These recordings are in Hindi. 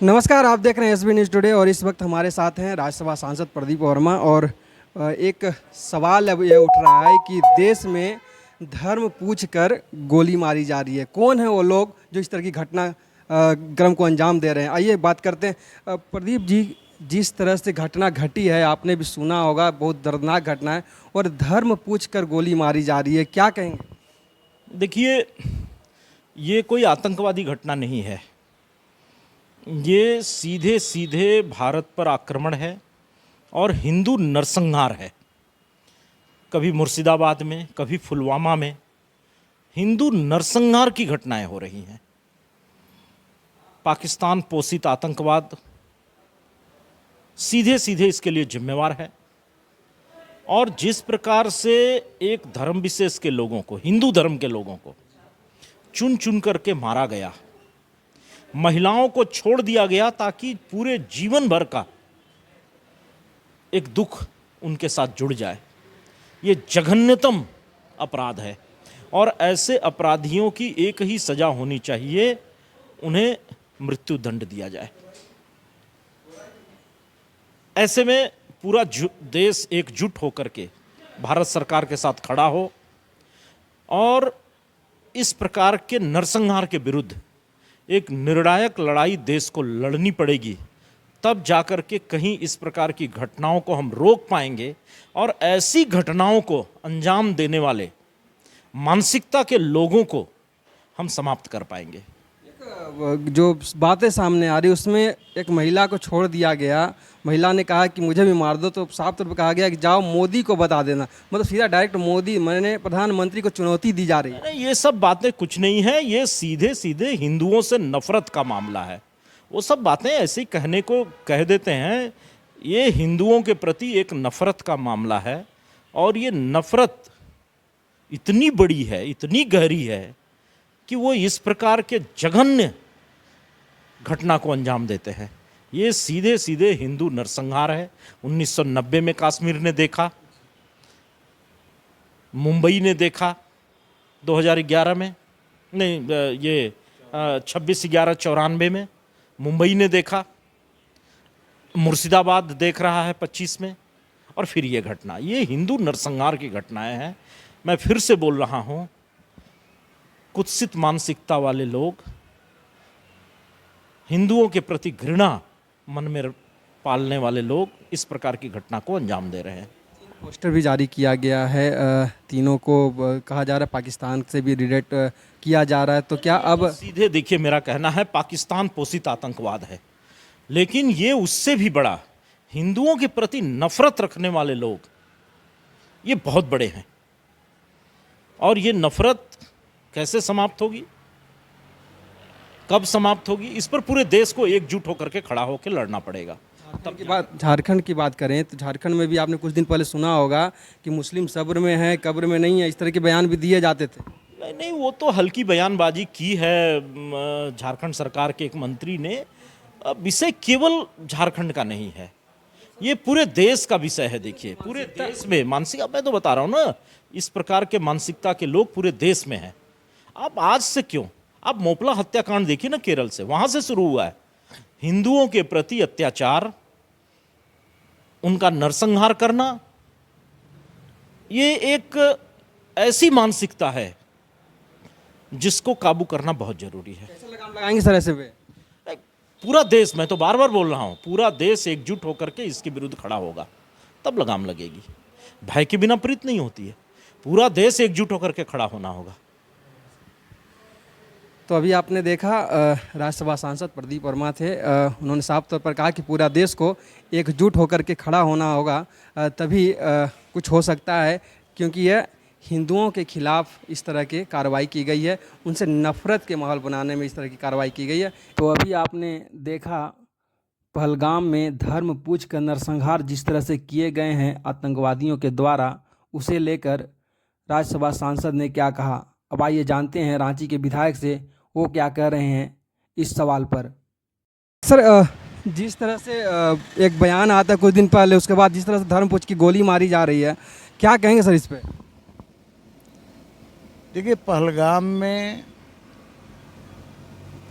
नमस्कार, आप देख रहे हैं एसबी न्यूज़ टुडे और इस वक्त हमारे साथ हैं राज्यसभा सांसद प्रदीप वर्मा। और एक सवाल अब ये उठ रहा है कि देश में धर्म पूछकर गोली मारी जा रही है। कौन है वो लोग जो इस तरह की क्रम को अंजाम दे रहे हैं? आइए बात करते हैं। प्रदीप जी, जिस तरह से घटना घटी है आपने भी सुना होगा, बहुत दर्दनाक घटना है और धर्म पूछकर गोली मारी जा रही है, क्या कहेंगे? देखिए, ये कोई आतंकवादी घटना नहीं है। ये सीधे सीधे भारत पर आक्रमण है और हिंदू नरसंहार है। कभी मुर्शिदाबाद में, कभी पुलवामा में हिंदू नरसंहार की घटनाएं हो रही हैं। पाकिस्तान पोषित आतंकवाद सीधे सीधे इसके लिए जिम्मेवार है। और जिस प्रकार से एक धर्म विशेष के लोगों को, हिंदू धर्म के लोगों को चुन चुन करके मारा गया, महिलाओं को छोड़ दिया गया ताकि पूरे जीवन भर का एक दुख उनके साथ जुड़ जाए, ये जघन्यतम अपराध है। और ऐसे अपराधियों की एक ही सजा होनी चाहिए, उन्हें मृत्यु दंड दिया जाए। ऐसे में पूरा देश एकजुट होकर के भारत सरकार के साथ खड़ा हो और इस प्रकार के नरसंहार के विरुद्ध एक निर्णायक लड़ाई देश को लड़नी पड़ेगी। तब जाकर के कहीं इस प्रकार की घटनाओं को हम रोक पाएंगे और ऐसी घटनाओं को अंजाम देने वाले मानसिकता के लोगों को हम समाप्त कर पाएंगे। जो बातें सामने आ रही उसमें एक महिला को छोड़ दिया गया, महिला ने कहा कि मुझे भी मार दो, तो साफ तौर पर कहा गया कि जाओ मोदी को बता देना। मतलब सीधा डायरेक्ट मोदी, मैंने प्रधानमंत्री को चुनौती दी जा रही है। ये सब बातें कुछ नहीं है, ये सीधे सीधे हिंदुओं से नफरत का मामला है। वो सब बातें ऐसे ही कहने को कह देते हैं। ये हिंदुओं के प्रति एक नफरत का मामला है और ये नफरत इतनी बड़ी है, इतनी गहरी है कि वो इस प्रकार के जघन्य घटना को अंजाम देते हैं। ये सीधे सीधे हिंदू नरसंहार है। 1990 में कश्मीर ने देखा, मुंबई ने देखा, 2011 में नहीं, ये 26/11/94 में मुंबई ने देखा, मुर्शिदाबाद देख रहा है 25 में, और फिर ये घटना। ये हिंदू नरसंहार की घटनाएं हैं। मैं फिर से बोल रहा हूँ, कुत्सित मानसिकता वाले लोग, हिंदुओं के प्रति घृणा मन में पालने वाले लोग इस प्रकार की घटना को अंजाम दे रहे हैं। पोस्टर भी जारी किया गया है, तीनों को कहा जा रहा है पाकिस्तान से भी रिलेट किया जा रहा है, तो क्या अब सीधे देखिए, मेरा कहना है पाकिस्तान पोषित आतंकवाद है, लेकिन ये उससे भी बड़ा हिंदुओं के प्रति नफरत रखने वाले लोग, ये बहुत बड़े हैं। और ये नफरत कैसे समाप्त होगी, कब समाप्त होगी, इस पर पूरे देश को एकजुट होकर के खड़ा होकर लड़ना पड़ेगा। तब की बात, झारखंड की बात करें तो झारखंड में भी आपने कुछ दिन पहले सुना होगा कि मुस्लिम सब्र में है, कब्र में नहीं है, इस तरह के बयान भी दिए जाते थे। नहीं नहीं, वो तो हल्की बयानबाजी की है झारखंड सरकार के एक मंत्री ने। विषय केवल झारखंड का नहीं है, ये पूरे देश का विषय है। देखिए, पूरे देश में मानसिकता, मैं तो बता रहा हूँ ना, इस प्रकार के मानसिकता के लोग पूरे देश में हैं। आप आज से क्यों, आप मोपला हत्याकांड देखिए ना, केरल से, वहां से शुरू हुआ है। हिंदुओं के प्रति अत्याचार, उनका नरसंहार करना, ये एक ऐसी मानसिकता है जिसको काबू करना बहुत जरूरी है। कैसे लगाम लगाएंगे सर ऐसे पे? पूरा देश, मैं तो बार बार बोल रहा हूं, पूरा देश एकजुट होकर के इसके विरुद्ध खड़ा होगा, तब लगाम लगेगी। भय के बिना प्रीत नहीं होती है, पूरा देश एकजुट होकर के खड़ा होना होगा। तो अभी आपने देखा राज्यसभा सांसद प्रदीप वर्मा थे, उन्होंने साफ तौर पर कहा कि पूरा देश को एकजुट होकर के खड़ा होना होगा, तभी कुछ हो सकता है, क्योंकि यह हिंदुओं के खिलाफ इस तरह की कार्रवाई की गई है, उनसे नफरत के माहौल बनाने में इस तरह की कार्रवाई की गई है। तो अभी आपने देखा पहलगाम में धर्म पूछ कर नरसंहार जिस तरह से किए गए हैं आतंकवादियों के द्वारा, उसे लेकर राज्यसभा सांसद ने क्या कहा। अब आइए जानते हैं रांची के विधायक से वो क्या कह रहे हैं इस सवाल पर। सर, जिस तरह से एक बयान आता है कुछ दिन पहले, उसके बाद जिस तरह से धर्म पूछ की गोली मारी जा रही है, क्या कहेंगे सर इस पर? देखिए, पहलगाम में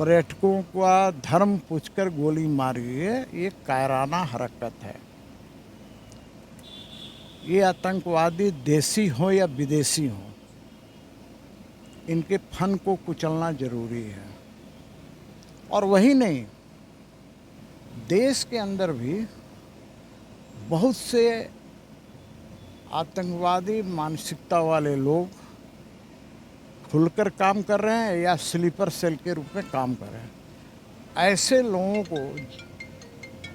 पर्यटकों का धर्म पूछकर गोली मारी है, ये कायराना हरकत है। ये आतंकवादी देसी हो या विदेशी हो, इनके फन को कुचलना जरूरी है। और वही नहीं, देश के अंदर भी बहुत से आतंकवादी मानसिकता वाले लोग खुलकर काम कर रहे हैं या स्लीपर सेल के रूप में काम कर रहे हैं। ऐसे लोगों को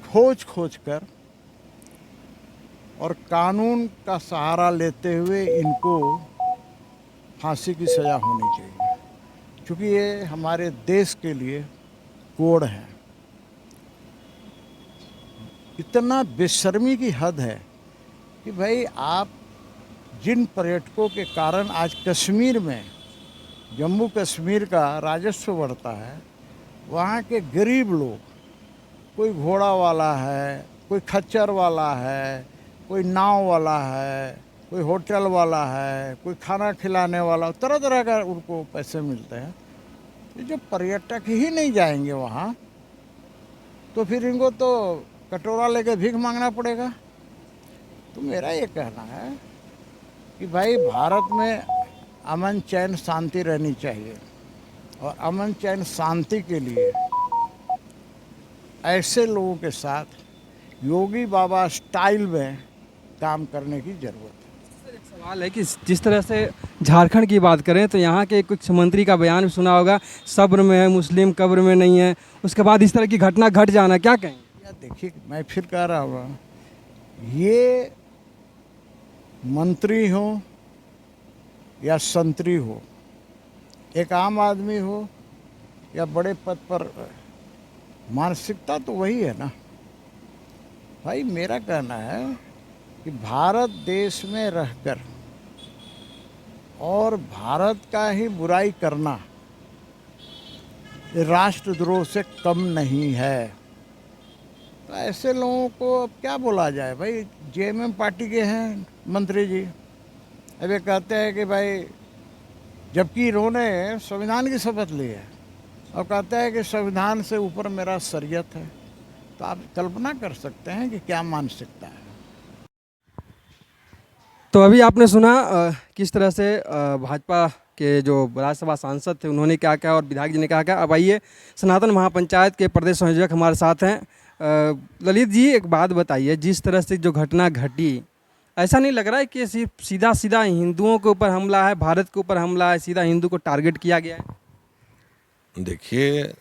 खोज खोज कर और कानून का सहारा लेते हुए इनको फांसी की सज़ा होनी चाहिए, क्योंकि ये हमारे देश के लिए कोड है। इतना बेशर्मी की हद है कि भाई आप जिन पर्यटकों के कारण आज कश्मीर में, जम्मू कश्मीर का राजस्व बढ़ता है, वहाँ के गरीब लोग, कोई घोड़ा वाला है, कोई खच्चर वाला है, कोई नाव वाला है, कोई होटल वाला है, कोई खाना खिलाने वाला, तरह तरह का उनको पैसे मिलते हैं। ये जो पर्यटक ही नहीं जाएंगे वहाँ, तो फिर इनको तो कटोरा लेके भीख मांगना पड़ेगा। तो मेरा ये कहना है कि भाई भारत में अमन चैन शांति रहनी चाहिए, और अमन चैन शांति के लिए ऐसे लोगों के साथ योगी बाबा स्टाइल में काम करने की ज़रूरत है। एक सवाल है कि जिस तरह से झारखंड की बात करें तो यहाँ के कुछ मंत्री का बयान भी सुना होगा, सब्र में है मुस्लिम, कब्र में नहीं है। उसके बाद इस तरह की घटना घट जाना, क्या कहेंगे? या देखिए, मैं फिर कह रहा हूँ, ये मंत्री हो या संतरी हो, एक आम आदमी हो या बड़े पद पर, मानसिकता तो वही है ना भाई। मेरा कहना है कि भारत देश में रहकर और भारत का ही बुराई करना ये राष्ट्रद्रोह से कम नहीं है। तो ऐसे लोगों को अब क्या बोला जाए भाई। जेएमएम पार्टी के हैं मंत्री जी, अब ये कहते हैं कि भाई, जबकि इन्होंने संविधान की शपथ ली है और कहते हैं कि संविधान से ऊपर मेरा शरीयत है। तो आप कल्पना कर सकते हैं कि क्या मानसिकता है। तो अभी आपने सुना किस तरह से भाजपा के जो राज्यसभा सांसद थे उन्होंने क्या कहा और विधायक जी ने क्या कहा। अब आइए, सनातन महापंचायत के प्रदेश संयोजक हमारे साथ हैं। ललित जी, एक बात बताइए, जिस तरह से जो घटना घटी, ऐसा नहीं लग रहा है कि सिर्फ सीधा सीधा हिंदुओं के ऊपर हमला है, भारत के ऊपर हमला है, सीधा हिंदू को टारगेट किया गया है? देखिए,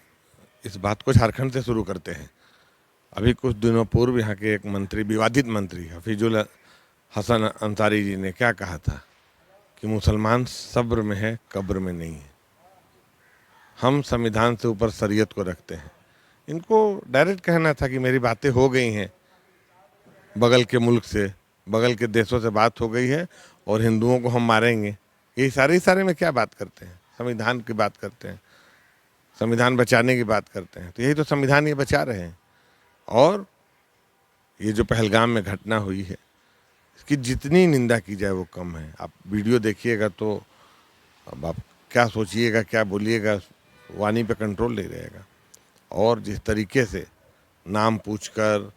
इस बात को झारखंड से शुरू करते हैं। अभी कुछ दिनों पूर्व यहाँ के एक मंत्री, विवादित मंत्री हफीजुल हसन अंसारी जी ने क्या कहा था कि मुसलमान सब्र में है, कब्र में नहीं है। हम संविधान से ऊपर शरीयत को रखते हैं। इनको डायरेक्ट कहना था कि मेरी बातें हो गई हैं, बगल के मुल्क से, बगल के देशों से बात हो गई है और हिंदुओं को हम मारेंगे। ये सारे में क्या बात करते हैं? संविधान की बात करते हैं, संविधान बचाने की बात करते हैं। तो यही तो संविधान ये बचा रहे हैं। और ये जो पहलगाम में घटना हुई है, इसकी जितनी निंदा की जाए वो कम है। आप वीडियो देखिएगा तो अब आप क्या सोचिएगा, क्या बोलिएगा, वाणी पे कंट्रोल नहीं रहेगा। और जिस तरीके से नाम पूछकर,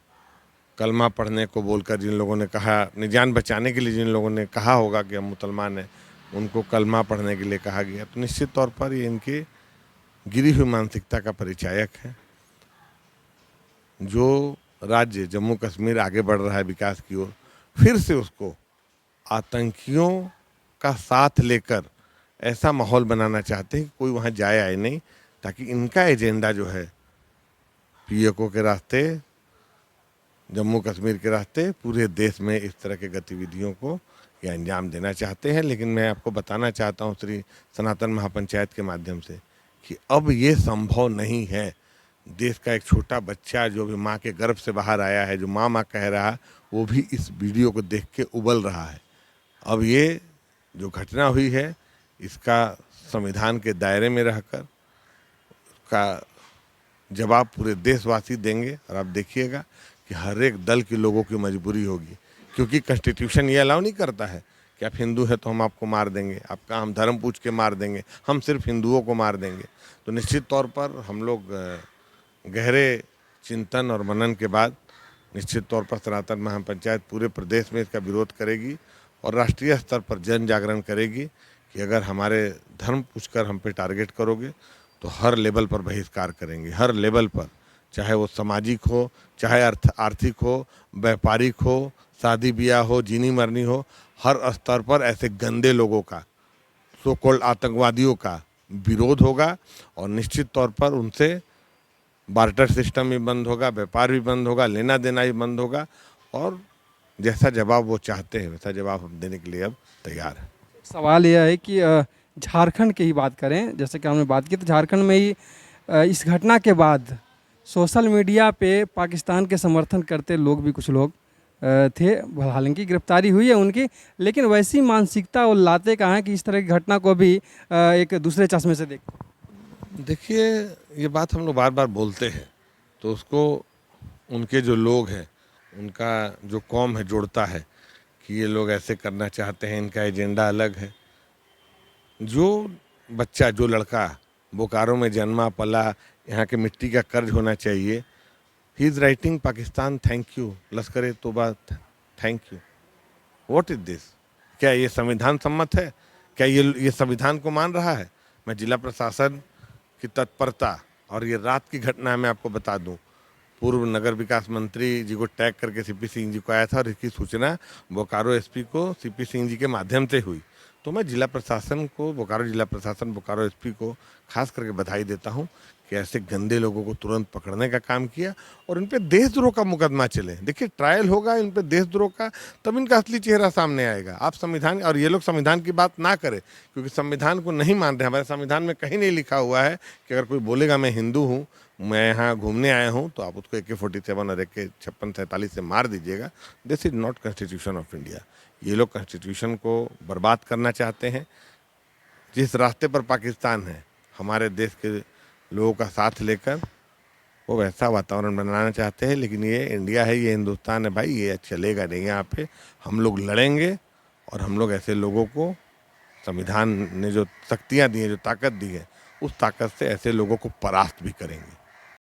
कलमा पढ़ने को बोलकर जिन लोगों ने कहा, अपनी जान बचाने के लिए जिन लोगों ने कहा होगा कि हम मुसलमान हैं, उनको कलमा पढ़ने के लिए कहा गया, तो निश्चित तौर पर ये इनके गिरी हुई मानसिकता का परिचायक है। जो राज्य जम्मू कश्मीर आगे बढ़ रहा है विकास की ओर, फिर से उसको आतंकियों का साथ लेकर ऐसा माहौल बनाना चाहते हैं कि कोई वहाँ जाए आए नहीं, ताकि इनका एजेंडा जो है पीएको के रास्ते, जम्मू कश्मीर के रास्ते पूरे देश में इस तरह के गतिविधियों को ये अंजाम देना चाहते हैं। लेकिन मैं आपको बताना चाहता हूँ श्री सनातन महापंचायत के माध्यम से कि अब ये संभव नहीं है। देश का एक छोटा बच्चा जो भी माँ के गर्भ से बाहर आया है, जो माँ कह रहा है, वो भी इस वीडियो को देख के उबल रहा है। अब ये जो घटना हुई है, इसका संविधान के दायरे में रहकर उसका जवाब पूरे देशवासी देंगे। और आप देखिएगा कि हर एक दल के लोगों की मजबूरी होगी, क्योंकि कॉन्स्टिट्यूशन ये अलाउ नहीं करता है कि आप हिंदू है तो हम आपको मार देंगे, आपका हम धर्म पूछ के मार देंगे, हम सिर्फ हिंदुओं को मार देंगे। तो निश्चित तौर पर हम लोग गहरे चिंतन और मनन के बाद निश्चित तौर पर सनातन महापंचायत पूरे प्रदेश में इसका विरोध करेगी और राष्ट्रीय स्तर पर जन जागरण करेगी कि अगर हमारे धर्म पूछकर हम पे टारगेट करोगे तो हर लेवल पर बहिष्कार करेंगे, हर लेवल पर, चाहे वो सामाजिक हो, चाहे आर्थिक हो, व्यापारिक हो, शादी ब्याह हो, जीनी मरनी हो, हर स्तर पर ऐसे गंदे लोगों का, सो कॉल्ड आतंकवादियों का विरोध होगा और निश्चित तौर पर उनसे बार्टर सिस्टम भी बंद होगा, व्यापार भी बंद होगा, लेना देना भी बंद होगा और जैसा जवाब वो चाहते हैं वैसा जवाब हम देने के लिए अब तैयार हैं। सवाल यह है कि झारखंड की ही बात करें, जैसे कि हमने बात की, तो झारखंड में ही इस घटना के बाद सोशल मीडिया पे पाकिस्तान के समर्थन करते लोग भी कुछ लोग थे, हालांकि गिरफ्तारी हुई है उनकी, लेकिन वैसी मानसिकता वो लाते कहाँ हैं कि इस तरह की घटना को भी एक दूसरे चश्मे से देख। देखिए, ये बात हम लोग बार बार बोलते हैं तो उसको उनके जो लोग हैं, उनका जो कौम है जोड़ता है कि ये लोग ऐसे करना चाहते हैं, इनका एजेंडा अलग है। जो बच्चा, जो लड़का बोकारो में जन्मा पला, यहाँ के मिट्टी का कर्ज होना चाहिए, he is writing Pakistan thank you, लश्कर ए तोबा thank you. What is this? क्या ये संविधान सम्मत है? क्या ये संविधान को मान रहा है? मैं जिला प्रशासन की तत्परता और ये रात की घटना है, मैं आपको बता दूं, पूर्व नगर विकास मंत्री जी को टैग करके सीपी सिंह जी को आया था और इसकी सूचना बोकारो एसपी को सीपी सिंह जी के माध्यम से हुई। तो मैं जिला प्रशासन को, बोकारो जिला प्रशासन, बोकारो एसपी को खास करके बधाई देता हूं कि ऐसे गंदे लोगों को तुरंत पकड़ने का काम किया और इन पे देशद्रोह का मुकदमा चले। देखिए, ट्रायल होगा इन पे देशद्रोह का, तब इनका असली चेहरा सामने आएगा। आप संविधान, और ये लोग संविधान की बात ना करें क्योंकि संविधान को नहीं मान रहे। हमारे संविधान में कहीं नहीं लिखा हुआ है कि अगर कोई बोलेगा मैं हिंदू हूँ, मैं यहाँ घूमने आया हूँ, तो आप उसको AK-47 और AK-56-47 से मार दीजिएगा। This is not constitution of India. ये लोग कॉन्स्टिट्यूशन को बर्बाद करना चाहते हैं। जिस रास्ते पर पाकिस्तान है, हमारे देश के लोगों का साथ लेकर वो वैसा वातावरण बनाना चाहते हैं, लेकिन ये इंडिया है, ये हिंदुस्तान है भाई, ये चलेगा नहीं। यहाँ पे हम लोग लड़ेंगे और हम लोग ऐसे लोगों को, संविधान ने जो शक्तियाँ दी हैं, जो ताकत दी है, उस ताकत से ऐसे लोगों को परास्त भी करेंगे।